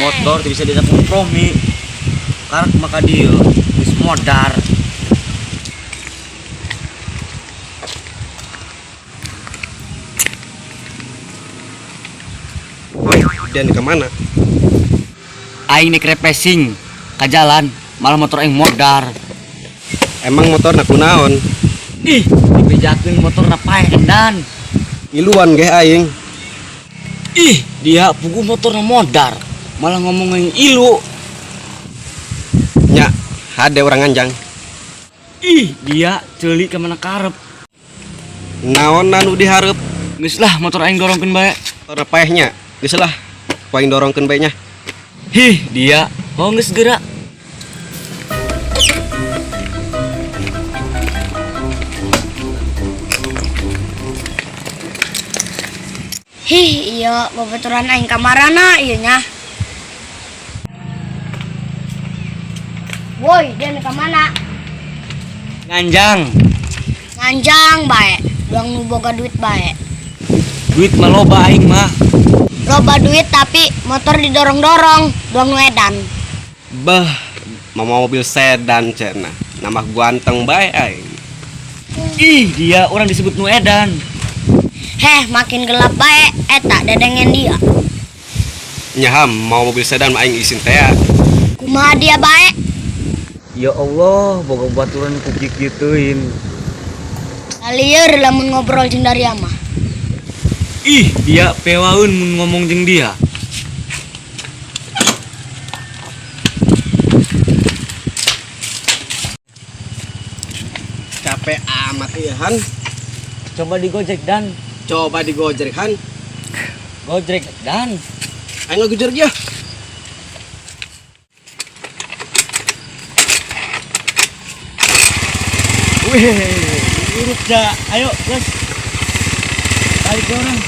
motor bisa diajak kompromi. Karena maka dia wis modar. Woi, dan kemana? Aing nek repesing ka jalan, malah motor aing modar. Emang motor nak kunaon? Ih, dipijakeun motor na pae edan. Iluan ge aing. Ih, dia pugu motor na modar, malah ngomongin ilu. Nya, hade orang anjang. Ih, dia ceuli ka mana karep. Naon anu dihareup? Geus lah motor aing dorongkeun bae. Motor paehnya. Geus lah, poing dorongkeun bae nya. Hih, dia geus gerak. Hih, iya babaturan aing kamarana ieu nya. Woi, den ka mana? Nganjang. Nganjang bae, doang nu boga duit bae. Duit mah loba aing mah. Loba duit tapi motor didorong-dorong, doang nu edan. Bah, mau mobil sedan cenah. Nama ganteng bae aing. Ih, dia orang disebut nu edan. Heh, makin gelap bae eta dedengen dia. Nyaham mau mobil sedan mah aing isin teh. Kumaha dia bae? Ya Allah, boga baturan ku gituin. Lieur lamun ngobrol jeung dari mah. Ih, dia pewaun mun ngomong jeung dia. Capek amat ieu Han. Coba digojek dan Coba digojek Han. gojek dan Aing ngegujar dia. wih, urut ja. Ayo, guys. Tarik ke orang.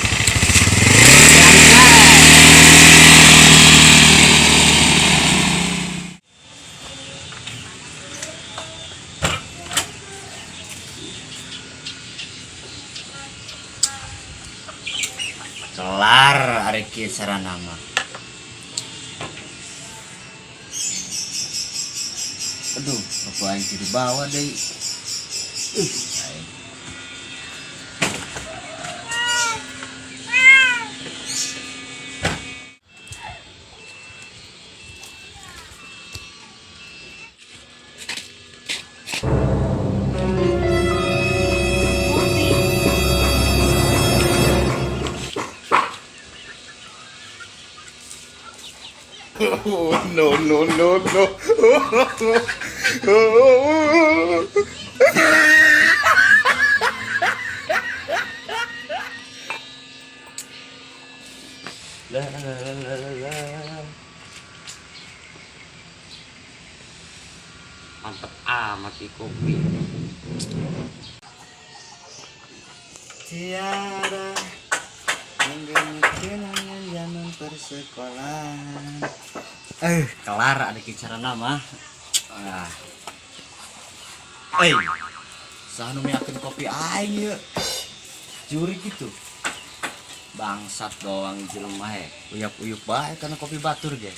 Kelar ari kieu sarana mah. Aduh, apa aing di bawah deui. Oh, no. Mantep amat si kopi. Tiada kenangan zaman persekolahan. Kelar ada kicara nama. Sanu yakin kopi aing yeuh. Juri gitu. Bangsat doang jelema he. Uyap-uyup bae karena kopi batur ge.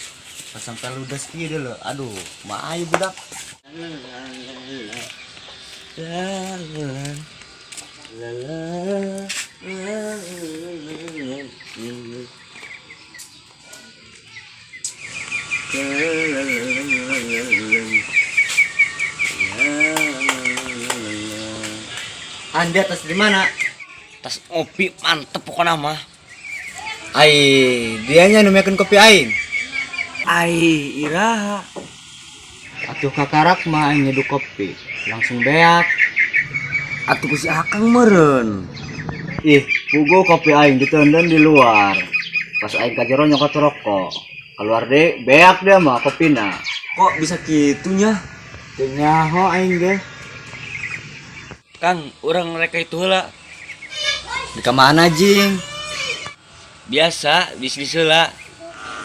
Pas sampai ludas kieu deui leuh. Aduh, mah ayo budak. Anda tas di mana? Tas kopi mantep pokoknya mah. Dianya numekeun kopi aing. Iraha. Atuh kakarak mah aing nyeduh kopi, langsung beak. Atuh ku si Akang meureun. Ih, pugu kopi aing diteunden di luar. Pas aing ka jero nyokot rokok. Keluar deh, beak dia mah kopina. Kok bisa gitunya? Teu nyaho aing ge. Kang, orang mereka itu heula. Di kemana jing? Biasa bisnis heula.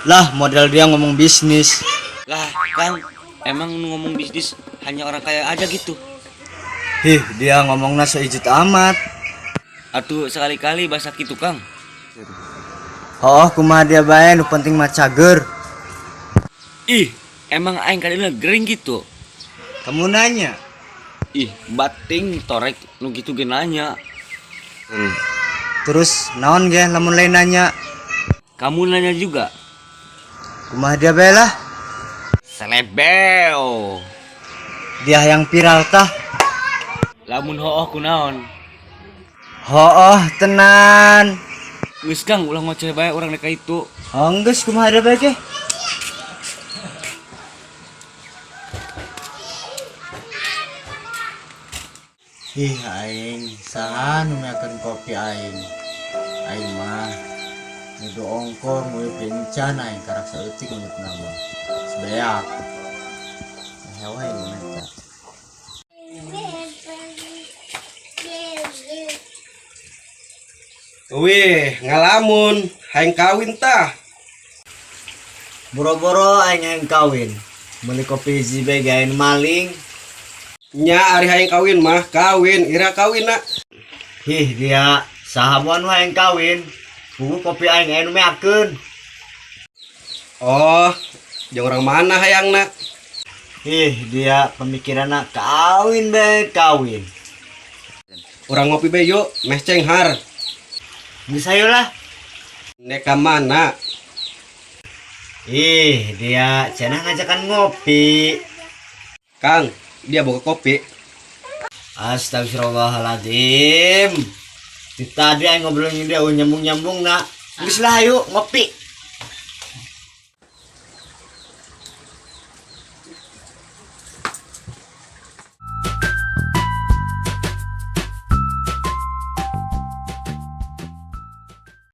Lah, model dia ngomong bisnis. Lah, Kang, emang ngomong bisnis hanya orang kaya aja gitu. Hih, dia ngomongna seijut amat. Atuh sekali-kali bahasa gitu, Kang. Oh, kumaha dia bae nu penting mah cager. Ih, emang aing kadang gering gitu. Kamu nanya. Ih, bating torek nu gitu ge nanya. Terus naon ge lamun lain nanya? Kamu nanya juga. Kumaha dia bae lah. Selebeo. Dia yang viral tah. Lamun hooh kunaon? Hooh tenan. Geus Kang ulah ngoceh bae urang deka itu. Geus kumaha dia bae ge? Ih aing, saha nu meakeun kopi aing? Aing mah nudu ongkor mulai pencan aing karak saeutik unut nama. Sebeak. Hewa aing mah. Wih, ngalamun, hayang kawin tah. Boro-boro aing kawin. Meuli kopi hiji bae gaen maling. Nya ari hayang kawin mah, kawin, ira kawin nak. Hih dia sahabat hayang kawin. Buku kopi aing anu meakeun. Oh, jeung orang mana hayang nak? Ih dia pemikiranna kawin bae kawin. Orang ngopi bae yuk, meh cenghar. Bisa yuk lah. Neka mana? Ih dia cenah ngajakan ngopi. Kang, dia boga kopi. Astagfirullahaladzim. Di tadi aing ngobrolin dia nyambung-nyambung nak. Geus lah yuk ngopi.